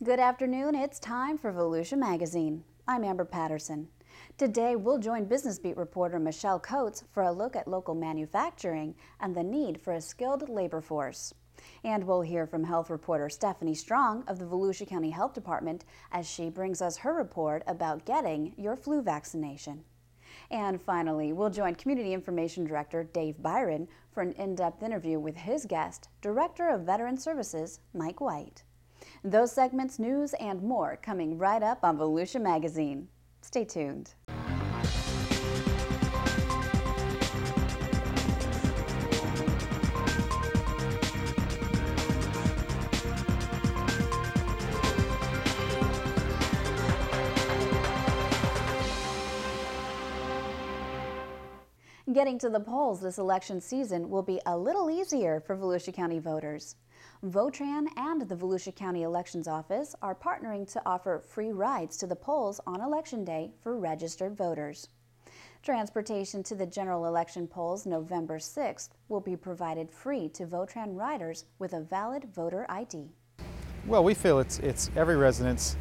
Good afternoon, it's time for Volusia Magazine. I'm Amber Patterson. Today we'll join Business Beat reporter Michelle Coates for a look at local manufacturing and the need for a skilled labor force. And we'll hear from health reporter Stephanie Strong of the Volusia County Health Department as she brings us her report about getting your flu vaccination. And finally, we'll join Community Information Director Dave Byron for an in-depth interview with his guest, Director of Veteran Services, Mike White. Those segments, news, and more coming right up on Volusia Magazine. Stay tuned. Getting to the polls this election season will be a little easier for Volusia County voters. Votran and the Volusia County Elections Office are partnering to offer free rides to the polls on Election Day for registered voters. Transportation to the general election polls November 6th will be provided free to Votran riders with a valid voter ID. Well, we feel it's every resident's,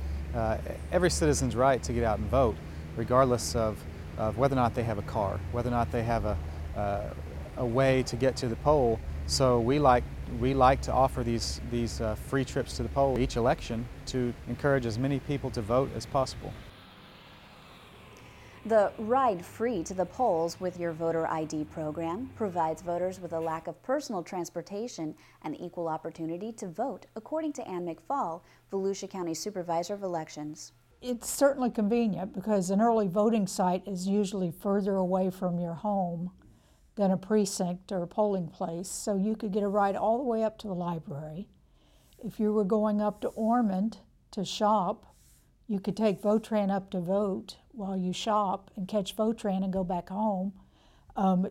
every citizen's right to get out and vote, regardless of whether or not they have a car, whether or not they have a way to get to the poll. So we like to offer these free trips to the poll each election to encourage as many people to vote as possible. The Ride Free to the Polls with Your Voter ID program provides voters with a lack of personal transportation and equal opportunity to vote, according to Ann McFall, Volusia County Supervisor of Elections. It's certainly convenient because an early voting site is usually further away from your home than a precinct or a polling place, so you could get a ride all the way up to the library. If you were going up to Ormond to shop, you could take Votran up to vote while you shop and catch Votran and go back home.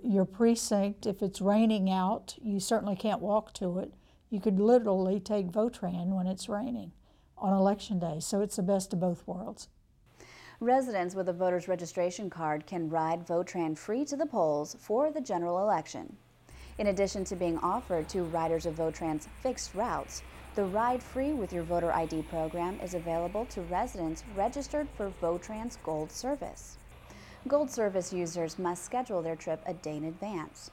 Your precinct, if it's raining out, you certainly can't walk to it. You could literally take Votran when it's raining on Election Day, so it's the best of both worlds. Residents with a voter's registration card can ride Votran free to the polls for the general election. In addition to being offered to riders of Votran's fixed routes, the Ride Free with Your Voter ID program is available to residents registered for Votran's Gold Service. Gold Service users must schedule their trip a day in advance.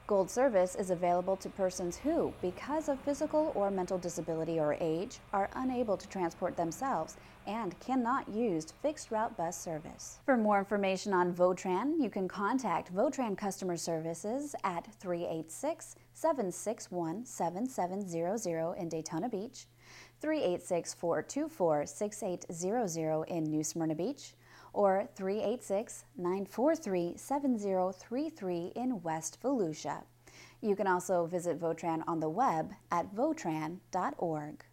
Gold Service is available to persons who, because of physical or mental disability or age, are unable to transport themselves and cannot use fixed route bus service. For more information on Votran, you can contact Votran Customer Services at 386-761-7700 in Daytona Beach, 386-424-6800 in New Smyrna Beach, or 386-943-7033 in West Volusia. You can also visit Votran on the web at votran.org.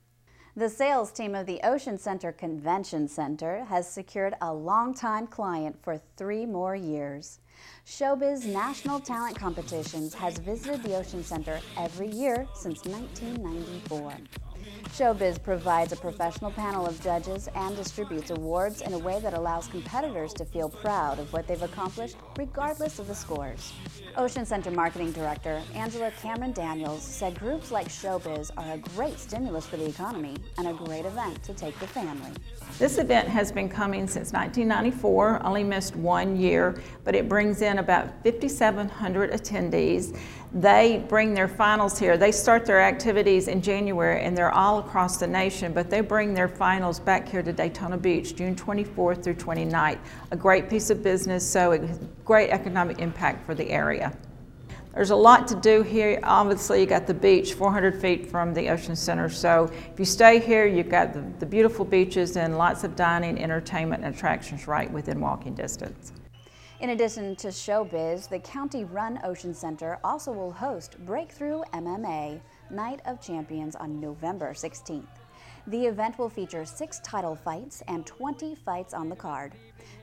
The sales team of the Ocean Center Convention Center has secured a longtime client for 3 more years. Showbiz National Talent Competitions has visited the Ocean Center every year since 1994. Showbiz provides a professional panel of judges and distributes awards in a way that allows competitors to feel proud of what they've accomplished regardless of the scores. Ocean Center Marketing Director Angela Cameron Daniels said groups like Showbiz are a great stimulus for the economy and a great event to take the family. This event has been coming since 1994, only missed 1 year, but it brings in about 5,700 attendees. They bring their finals here. They start their activities in January and they're all across the nation, but they bring their finals back here to Daytona Beach, June 24th through 29th. A great piece of business, so a great economic impact for the area. There's a lot to do here. Obviously, you got the beach 400 feet from the Ocean Center, so if you stay here, you've got the beautiful beaches and lots of dining, entertainment, and attractions right within walking distance. In addition to Showbiz, the county-run Ocean Center also will host Breakthrough MMA Night of Champions on November 16th. The event will feature 6 title fights and 20 fights on the card.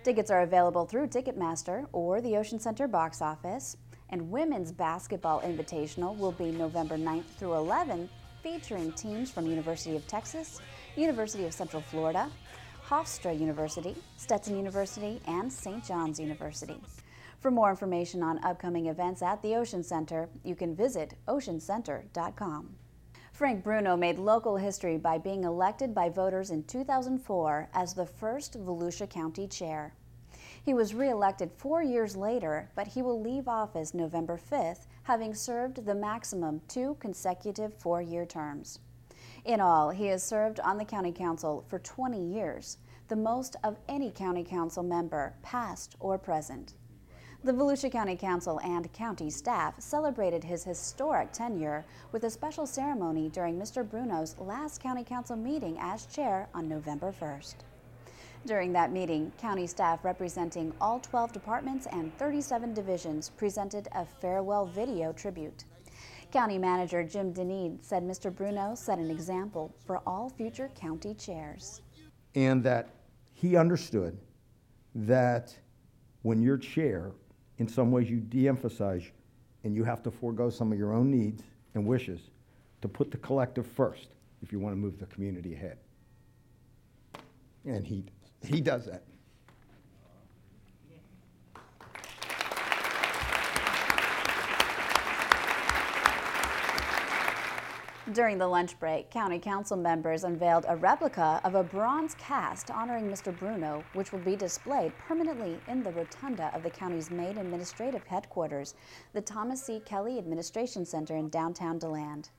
Tickets are available through Ticketmaster or the Ocean Center box office. And Women's Basketball Invitational will be November 9th through 11th, featuring teams from University of Texas, University of Central Florida, Hofstra University, Stetson University, and St. John's University. For more information on upcoming events at the Ocean Center, you can visit oceancenter.com. Frank Bruno made local history by being elected by voters in 2004 as the first Volusia County Chair. He was re-elected 4 years later, but he will leave office November 5th, having served the maximum 2 consecutive 4-year terms. In all, he has served on the County Council for 20 years, the most of any County Council member, past or present. The Volusia County Council and county staff celebrated his historic tenure with a special ceremony during Mr. Bruno's last County Council meeting as chair on November 1st. During that meeting, county staff representing all 12 departments and 37 divisions presented a farewell video tribute. County Manager Jim Deneen said Mr. Bruno set an example for all future county chairs. And that he understood that when you're chair, in some ways you de-emphasize and you have to forego some of your own needs and wishes to put the collective first if you want to move the community ahead. And he does that. During the lunch break, County Council members unveiled a replica of a bronze cast honoring Mr. Bruno, which will be displayed permanently in the rotunda of the county's main administrative headquarters, the Thomas C. Kelly Administration Center in downtown DeLand.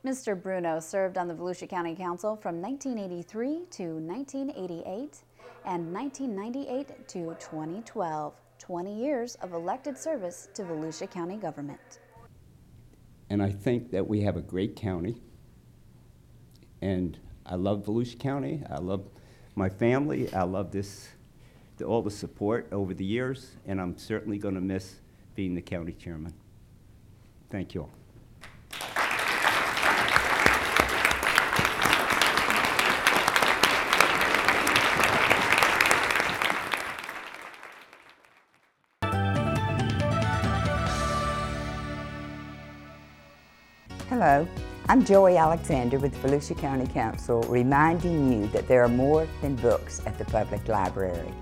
Mr. Bruno served on the Volusia County Council from 1983 to 1988 and 1998 to 2012, 20 years of elected service to Volusia County government. And I think that we have a great county, and I love Volusia County. I love my family. I love all the support over the years, and I'm certainly going to miss being the county chairman. Thank you all. Hello, I'm Joey Alexander with Volusia County Council, reminding you that there are more than books at the public library.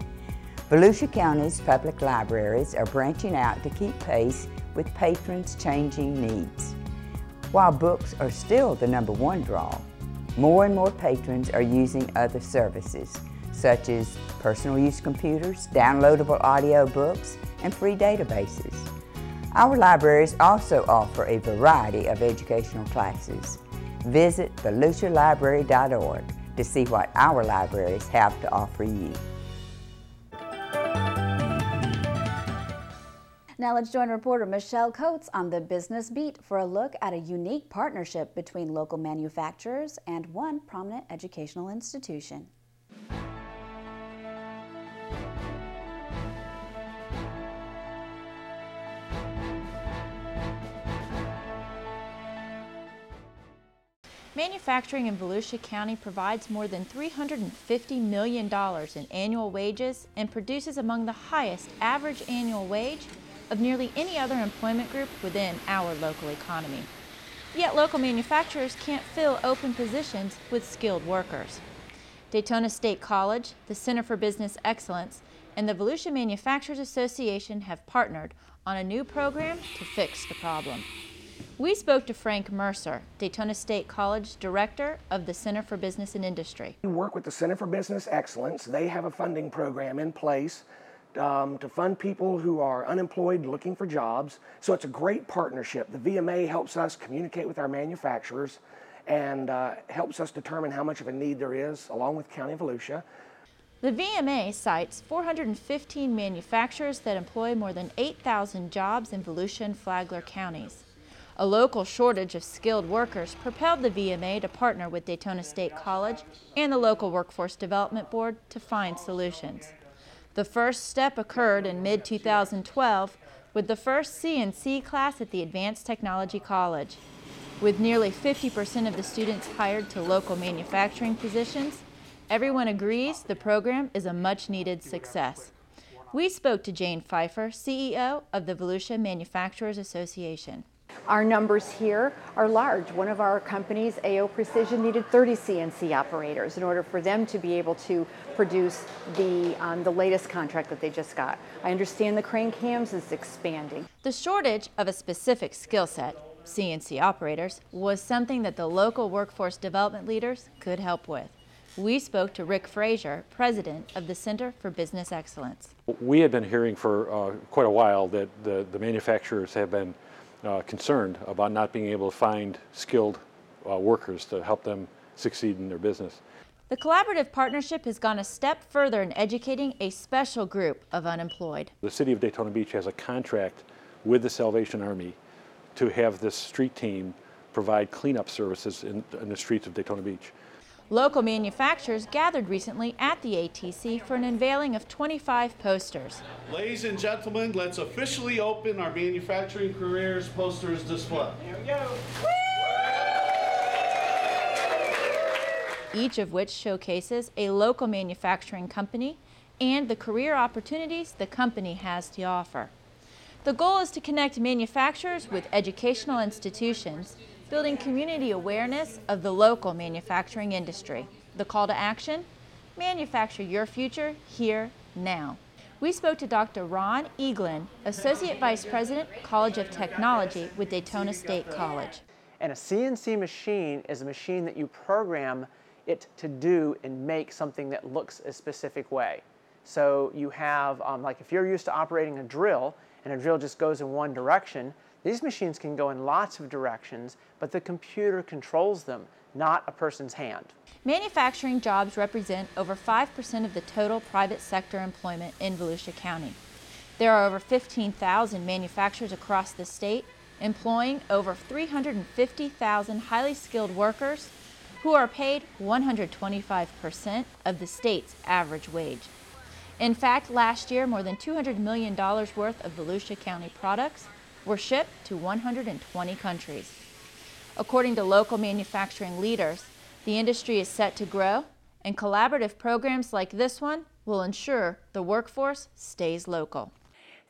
Volusia County's public libraries are branching out to keep pace with patrons' changing needs. While books are still the #1 draw, more and more patrons are using other services, such as personal use computers, downloadable audio books, and free databases. Our libraries also offer a variety of educational classes. Visit volusialibrary.org to see what our libraries have to offer you. Now let's join reporter Michelle Coates on the Business Beat for a look at a unique partnership between local manufacturers and one prominent educational institution. Manufacturing in Volusia County provides more than $350 million in annual wages and produces among the highest average annual wage of nearly any other employment group within our local economy. Yet local manufacturers can't fill open positions with skilled workers. Daytona State College, the Center for Business Excellence, and the Volusia Manufacturers Association have partnered on a new program to fix the problem. We spoke to Frank Mercer, Daytona State College Director of the Center for Business and Industry. We work with the Center for Business Excellence. They have a funding program in place to fund people who are unemployed looking for jobs. So it's a great partnership. The VMA helps us communicate with our manufacturers and helps us determine how much of a need there is, along with County of Volusia. The VMA cites 415 manufacturers that employ more than 8,000 jobs in Volusia and Flagler counties. A local shortage of skilled workers propelled the VMA to partner with Daytona State College and the local Workforce Development Board to find solutions. The first step occurred in mid-2012 with the first CNC class at the Advanced Technology College. With nearly 50% of the students hired to local manufacturing positions, everyone agrees the program is a much-needed success. We spoke to Jane Pfeiffer, CEO of the Volusia Manufacturers Association. Our numbers here are large. One of our companies, AO Precision, needed 30 CNC operators in order for them to be able to produce the latest contract that they just got. I understand the crane cams is expanding. The shortage of a specific skill set, CNC operators, was something that the local workforce development leaders could help with. We spoke to Rick Frazier, president of the Center for Business Excellence. We had been hearing for quite a while that the manufacturers have been concerned about not being able to find skilled workers to help them succeed in their business. The collaborative partnership has gone a step further in educating a special group of unemployed. The city of Daytona Beach has a contract with the Salvation Army to have this street team provide cleanup services in the streets of Daytona Beach. Local manufacturers gathered recently at the ATC for an unveiling of 25 posters. Ladies and gentlemen, let's officially open our Manufacturing Careers Posters display. Here we go. Each of which showcases a local manufacturing company and the career opportunities the company has to offer. The goal is to connect manufacturers with educational institutions, building community awareness of the local manufacturing industry. The call to action? Manufacture your future here, now. We spoke to Dr. Ron Eaglin, Associate Vice President, College of Technology with Daytona State College. And a CNC machine is a machine that you program it to do and make something that looks a specific way. So you have, like if you're used to operating a drill, and a drill just goes in one direction, these machines can go in lots of directions, but the computer controls them, not a person's hand. Manufacturing jobs represent over 5% of the total private sector employment in Volusia County. There are over 15,000 manufacturers across the state, employing over 350,000 highly skilled workers who are paid 125% of the state's average wage. In fact, last year, more than $200 million worth of Volusia County products were shipped to 120 countries. According to local manufacturing leaders, the industry is set to grow, and collaborative programs like this one will ensure the workforce stays local.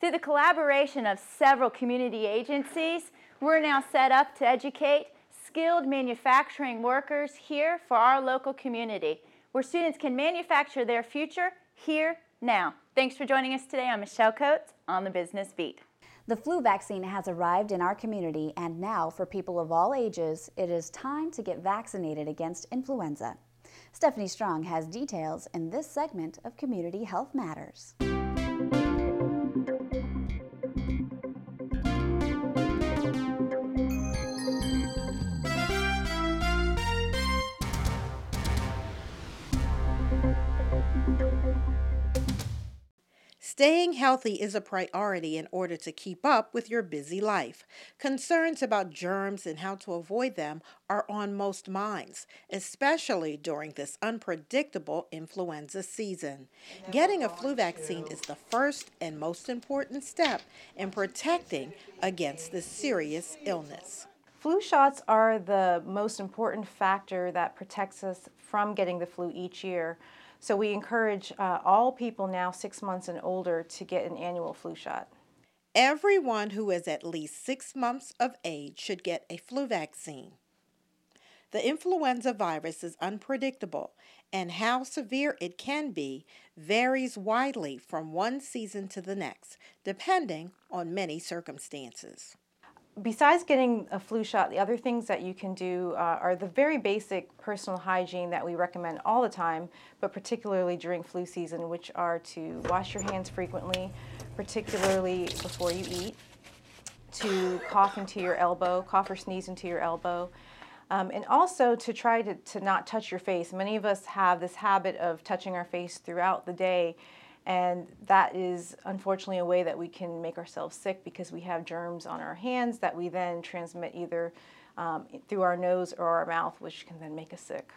Through the collaboration of several community agencies, we're now set up to educate skilled manufacturing workers here for our local community, where students can manufacture their future here, now. Thanks for joining us today. I'm Michelle Coates on the Business Beat. The flu vaccine has arrived in our community, and now for people of all ages, it is time to get vaccinated against influenza. Stephanie Strong has details in this segment of Community Health Matters. Staying healthy is a priority in order to keep up with your busy life. Concerns about germs and how to avoid them are on most minds, especially during this unpredictable influenza season. Getting a flu vaccine is the first and most important step in protecting against this serious illness. Flu shots are the most important factor that protects us from getting the flu each year. So we encourage all people now 6 months and older to get an annual flu shot. Everyone who is at least 6 months of age should get a flu vaccine. The influenza virus is unpredictable, and how severe it can be varies widely from one season to the next, depending on many circumstances. Besides getting a flu shot, the other things that you can do are the very basic personal hygiene that we recommend all the time, but particularly during flu season, which are to wash your hands frequently, particularly before you eat, to cough into your elbow, cough or sneeze into your elbow, and also to try to not touch your face. Many of us have this habit of touching our face throughout the day, and that is unfortunately a way that we can make ourselves sick because we have germs on our hands that we then transmit either through our nose or our mouth, which can then make us sick.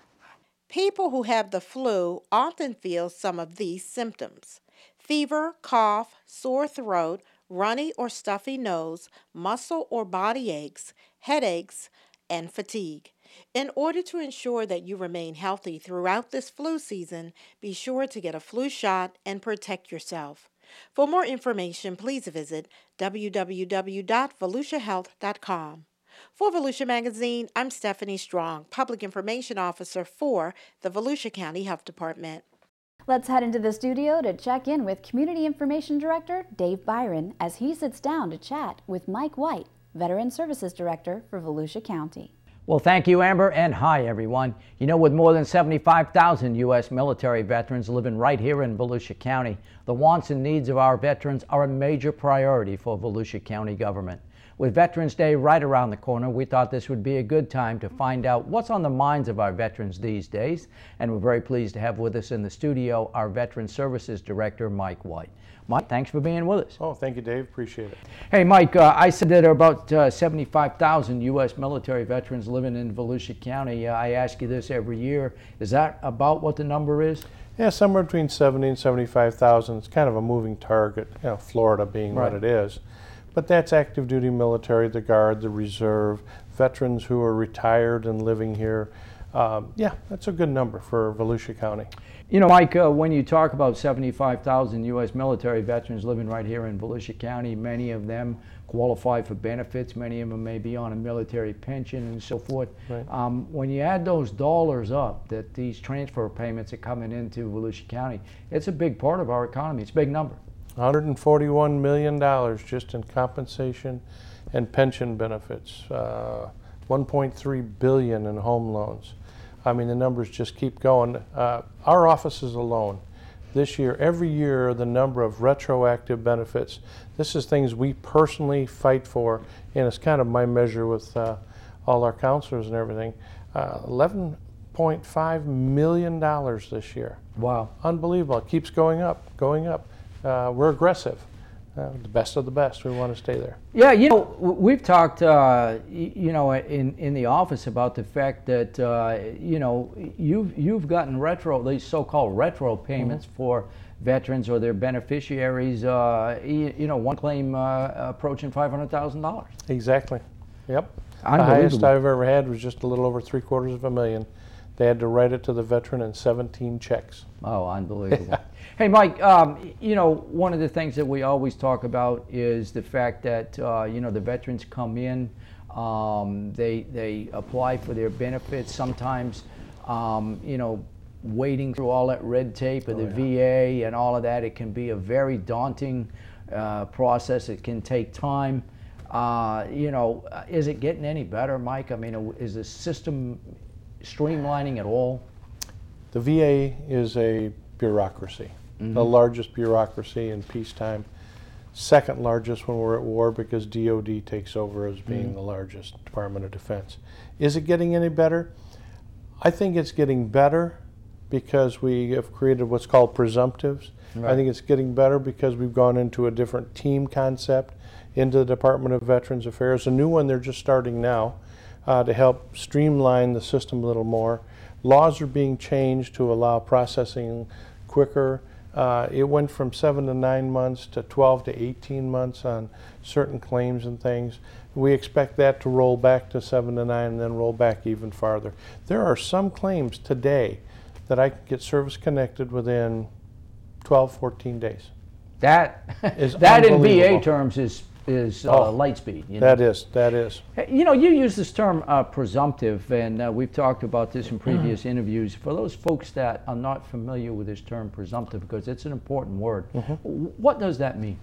People who have the flu often feel some of these symptoms: fever, cough, sore throat, runny or stuffy nose, muscle or body aches, headaches, and fatigue. In order to ensure that you remain healthy throughout this flu season, be sure to get a flu shot and protect yourself. For more information, please visit www.volusiahealth.com. For Volusia Magazine, I'm Stephanie Strong, Public Information Officer for the Volusia County Health Department. Let's head into the studio to check in with Community Information Director Dave Byron as he sits down to chat with Mike White Veteran Services Director for Volusia County. Well, thank you, Amber, and hi, everyone. You know, with more than 75,000 U.S. military veterans living right here in Volusia County, the wants and needs of our veterans are a major priority for Volusia County government. With Veterans Day right around the corner, we thought this would be a good time to find out what's on the minds of our veterans these days, and we're very pleased to have with us in the studio our Veteran Services Director, Mike White. Mike, thanks for being with us. Oh, thank you, Dave. Appreciate it. Hey, Mike, I said that there are about 75,000 U.S. military veterans living in Volusia County. I ask you this every year. Is that about what the number is? Yeah, somewhere between 70 and 75,000. It's kind of a moving target, you know, Florida being Right. what it is. But that's active duty military, the Guard, the Reserve, veterans who are retired and living here. Yeah, that's a good number for Volusia County. You know, Mike, when you talk about 75,000 U.S. military veterans living right here in Volusia County, many of them qualify for benefits. Many of them may be on a military pension and so forth. Right. When you add those dollars up, that these transfer payments are coming into Volusia County, it's a big part of our economy. It's a big number. $141 million just in compensation and pension benefits. $1.3 billion in home loans. I mean, the numbers just keep going. Our offices alone, this year, every year, the number of retroactive benefits, this is things we personally fight for, and it's kind of my measure with all our counselors and everything. $11.5 million this year. Wow. Unbelievable. It keeps going up, going up. We're aggressive. The best of the best. We want to stay there. Yeah, you know, we've talked, you know, in the office about the fact that, you know, you've gotten these so-called retro payments for veterans or their beneficiaries. You know, one claim approaching $500,000. Exactly. Yep. The Unbelievable. highest I've ever had was just a little over $750,000. They had to write it to the veteran in 17 checks. Oh, unbelievable. Hey, Mike, you know, one of the things that we always talk about is the fact that, you know, the veterans come in, they apply for their benefits. Sometimes, you know, wading through all that red tape of the VA and all of that, it can be a very daunting process. It can take time. You know, is it getting any better, Mike? I mean, is the system streamlining at all? The VA is a bureaucracy, the largest bureaucracy in peacetime, second largest when we're at war because DOD takes over as being the largest Department of Defense. Is it getting any better? I think it's getting better because we have created what's called presumptives. Right. I think it's getting better because we've gone into a different team concept into the Department of Veterans Affairs, a new one they're just starting now. To help streamline the system a little more. Laws are being changed to allow processing quicker. It went from 7 to 9 months to 12 to 18 months on certain claims and things. We expect that to roll back to 7 to 9 and then roll back even farther. There are some claims today that I can get service connected within 12, 14 days. That is that in VA terms is light speed. You know? That is. You know, you use this term presumptive, and we've talked about this in previous interviews. For those folks that are not familiar with this term presumptive, because it's an important word, what does that mean?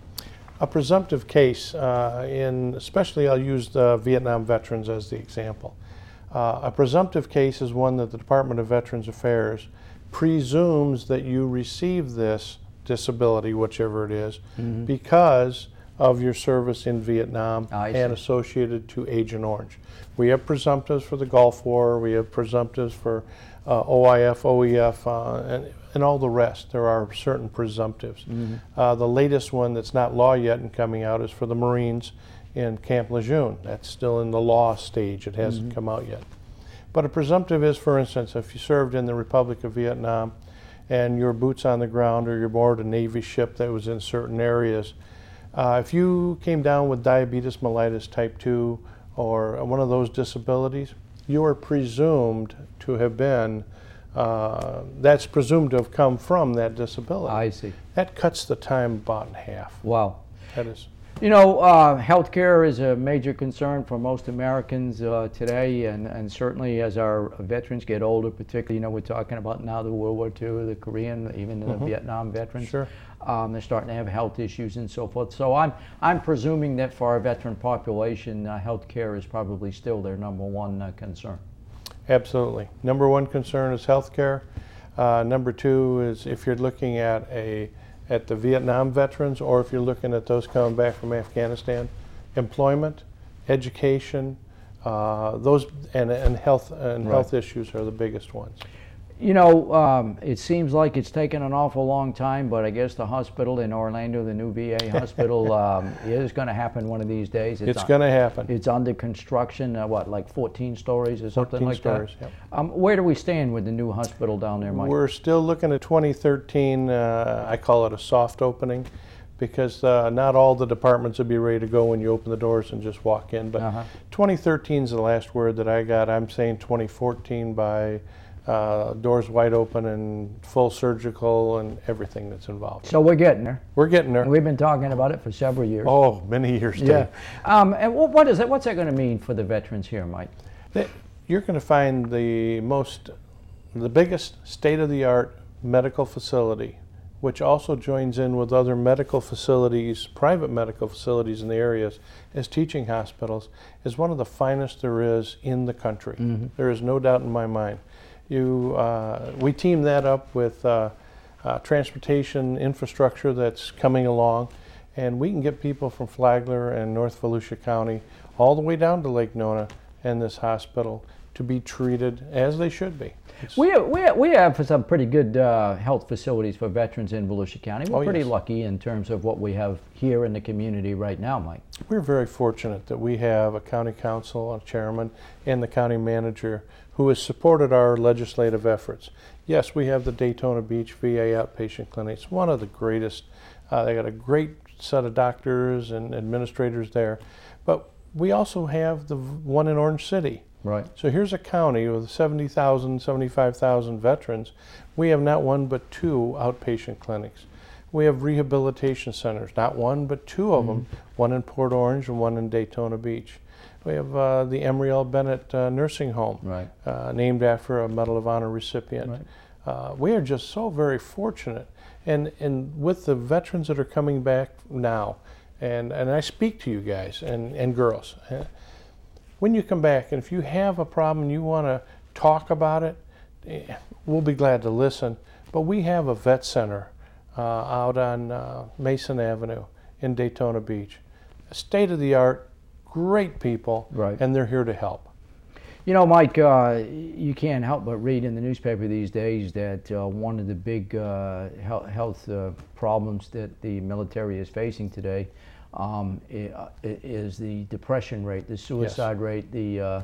A presumptive case, especially I'll use the Vietnam veterans as the example. A presumptive case is one that the Department of Veterans Affairs presumes that you receive this disability, whichever it is, because of your service in Vietnam and associated to Agent Orange. We have presumptives for the Gulf War, we have presumptives for OIF, OEF, and all the rest. There are certain presumptives. The latest one that's not law yet and coming out is for the Marines in Camp Lejeune. That's still in the law stage. It hasn't come out yet. But a presumptive is, for instance, if you served in the Republic of Vietnam and your boots on the ground or you're aboard a Navy ship that was in certain areas, if you came down with diabetes mellitus type 2 or one of those disabilities, you are presumed to have been, that's presumed to have come from that disability. I see. That cuts the time about in half. Wow. That is. You know, healthcare is a major concern for most Americans today, and certainly as our veterans get older, particularly, you know, we're talking about now the World War II, the Korean, even the Vietnam veterans. Sure. They're starting to have health issues and so forth. So I'm presuming that for our veteran population, healthcare is probably still their #1 concern. Absolutely. #1 concern is healthcare. #2 is if you're looking at the Vietnam veterans, or if you're looking at those coming back from Afghanistan, employment, education, those and health health issues are the biggest ones. You know, it seems like it's taken an awful long time, but I guess the hospital in Orlando, the new VA hospital, is going to happen one of these days. It's going to happen. It's under construction, what, like 14 stories or something 14 like stories, that? Yep. Where do we stand with the new hospital down there, Mike? We're still looking at 2013. I call it a soft opening, because not all the departments will be ready to go when you open the doors and just walk in. But 2013 is the last word that I got. I'm saying 2014 by doors wide open and full surgical and everything that's involved. So we're getting there. We're getting there. We've been talking about it for several years. Oh, many years, too. Yeah. And what's that going to mean for the veterans here, Mike? You're going to find the biggest state-of-the-art medical facility, which also joins in with other medical facilities, private medical facilities in the areas, as teaching hospitals, is one of the finest there is in the country. There is no doubt in my mind. We team that up with transportation infrastructure that's coming along, and we can get people from Flagler and North Volusia County all the way down to Lake Nona and this hospital to be treated as they should be. We have some pretty good health facilities for veterans in Volusia County. We're pretty lucky in terms of what we have here in the community right now, Mike. We're very fortunate that we have a county council, a chairman, and the county manager who has supported our legislative efforts. Yes, we have the Daytona Beach VA outpatient clinic. It's one of the greatest. They got a great set of doctors and administrators there. But we also have the one in Orange City. Right. So here's a county with 70,000, 75,000 veterans. We have not one but 2 outpatient clinics. We have rehabilitation centers, not one but 2 of them, one in Port Orange and one in Daytona Beach. We have the Emory L. Bennett Nursing Home, named after a Medal of Honor recipient. We are just so very fortunate. And with the veterans that are coming back now, and I speak to you guys and girls, when you come back, and if you have a problem and you want to talk about it, we'll be glad to listen. But we have a vet center out on Mason Avenue in Daytona Beach. State-of-the-art, great people, and they're here to help. You know, Mike, you can't help but read in the newspaper these days that one of the big health problems that the military is facing today is the depression rate, the suicide rate, the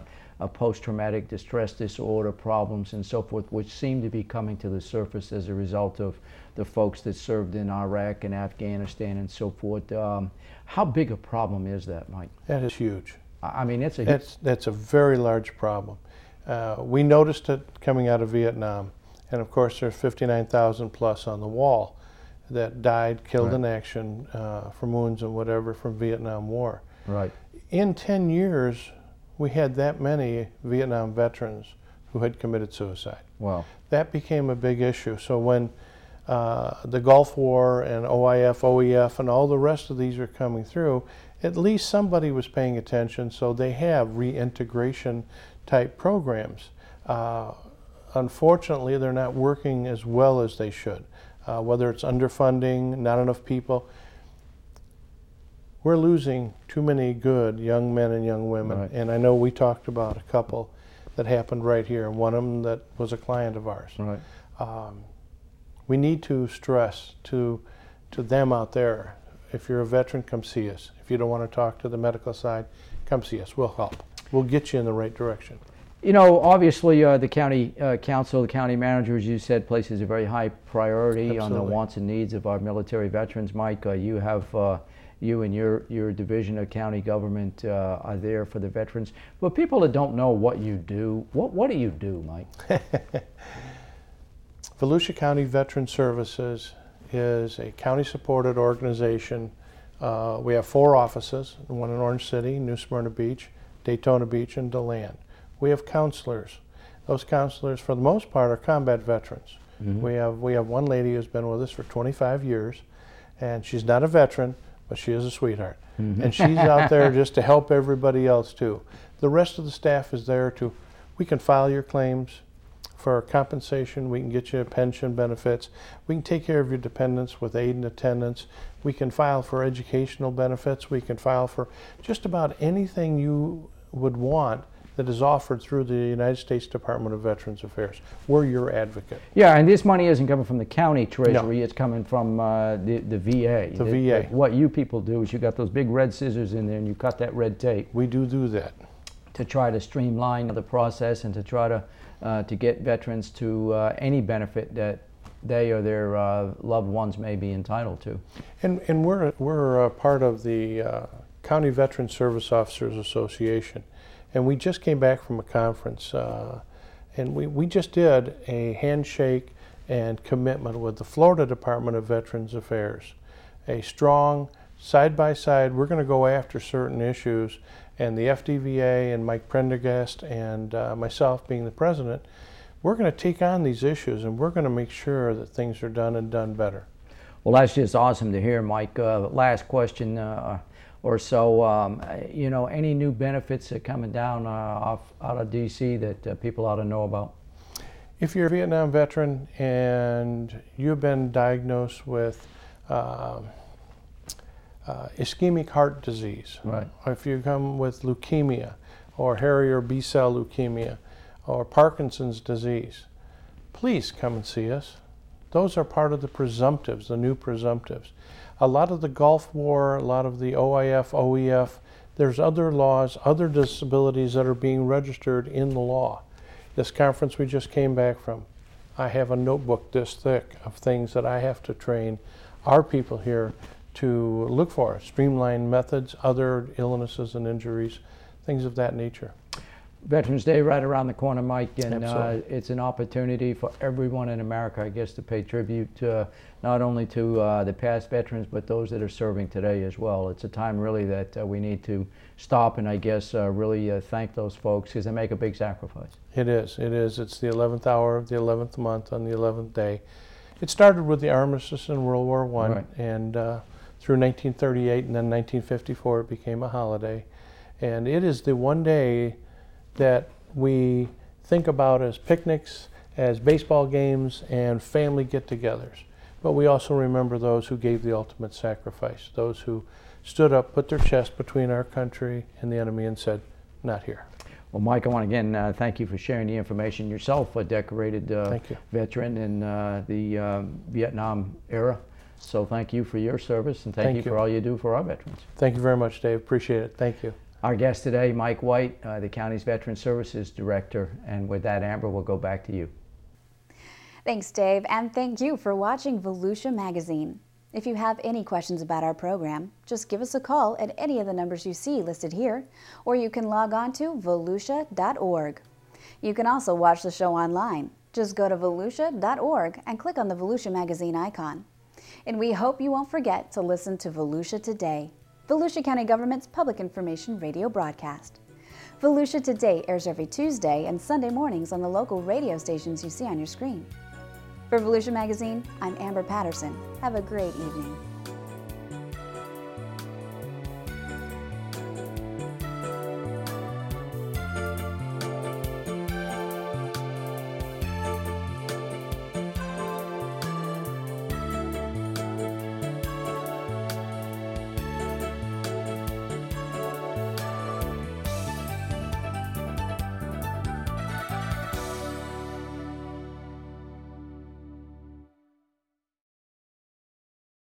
post-traumatic distress disorder problems and so forth, which seem to be coming to the surface as a result of the folks that served in Iraq and Afghanistan and so forth. How big a problem is that, Mike? That is huge. I mean, that's a very large problem. We noticed it coming out of Vietnam, and of course there's 59,000 plus on the wall that died, killed in action from wounds and whatever from Vietnam War. Right. In 10 years, we had that many Vietnam veterans who had committed suicide. Wow. That became a big issue. So when the Gulf War and OIF, OEF, and all the rest of these are coming through, at least somebody was paying attention, so they have reintegration type programs. Unfortunately, they're not working as well as they should. Whether it's underfunding, not enough people. We're losing too many good young men and young women. And I know we talked about a couple that happened right here, and one of them that was a client of ours. We need to stress to them out there, if you're a veteran, come see us. If you don't want to talk to the medical side, come see us. We'll help. We'll get you in the right direction. You know, obviously the county council, the county manager, as you said, places a very high priority on the wants and needs of our military veterans. Mike, you have, you and your division of county government are there for the veterans. But people that don't know what you do, what do you do, Mike? Volusia County Veteran Services is a county-supported organization We have 4 offices, one in Orange City, New Smyrna Beach, Daytona Beach, and DeLand. We have counselors. Those counselors, for the most part, are combat veterans. We have one lady who's been with us for 25 years, and she's not a veteran, but she is a sweetheart. And she's out there just to help everybody else too. The rest of the staff is there we can file your claims for compensation, we can get you pension benefits, we can take care of your dependents with aid and attendance, we can file for educational benefits, we can file for just about anything you would want that is offered through the United States Department of Veterans Affairs. We're your advocate. Yeah, and this money isn't coming from the county treasury, No. it's coming from the VA. The VA. What you people do is you got those big red scissors in there and you cut that red tape. We do that. To try to streamline the process and to try to get veterans to any benefit that they or their loved ones may be entitled to. And we're part of the County Veteran Service Officers Association. And we just came back from a conference, and we just did a handshake and commitment with the Florida Department of Veterans Affairs. A strong, side-by-side, we're going to go after certain issues, and the FDVA and Mike Prendergast and myself being the president, we're going to take on these issues, and we're going to make sure that things are done and done better. Well, that's just awesome to hear, Mike. Last question. Or so, you know, any new benefits that coming down out of DC that people ought to know about? If you're a Vietnam veteran and you've been diagnosed with ischemic heart disease, right. Or if you come with leukemia or hairy or B-cell leukemia or Parkinson's disease, please come and see us. Those are part of the presumptives, the new presumptives. A lot of the Gulf War, a lot of the OIF, OEF, there's other laws, other disabilities that are being registered in the law. This conference we just came back from, I have a notebook this thick of things that I have to train our people here to look for, streamlined methods, other illnesses and injuries, things of that nature. Veterans Day right around the corner, Mike, and Absolutely. it's an opportunity for everyone in America, I guess, to pay tribute not only to the past veterans, but those that are serving today as well. It's a time really that we need to stop and I guess really thank those folks because they make a big sacrifice. It is. It's the 11th hour of the 11th month on the 11th day. It started with the armistice in World War I, right. And through 1938 and then 1954 it became a holiday. And it is the one day that we think about as picnics, as baseball games, and family get-togethers. But we also remember those who gave the ultimate sacrifice, those who stood up, put their chest between our country and the enemy and said, not here. Well, Mike, I want to again thank you for sharing the information yourself, a decorated veteran in the Vietnam era. So thank you for your service and thank you for all you do for our veterans. Thank you very much, Dave. Appreciate it. Thank you. Our guest today, Mike White, the county's Veteran Services Director. And with that, Amber, we'll go back to you. Thanks, Dave, and thank you for watching Volusia Magazine. If you have any questions about our program, just give us a call at any of the numbers you see listed here, or you can log on to volusia.org. You can also watch the show online. Just go to volusia.org and click on the Volusia Magazine icon. And we hope you won't forget to listen to Volusia Today, Volusia County Government's public information radio broadcast. Volusia Today airs every Tuesday and Sunday mornings on the local radio stations you see on your screen. For Volusia Magazine, I'm Amber Patterson. Have a great evening.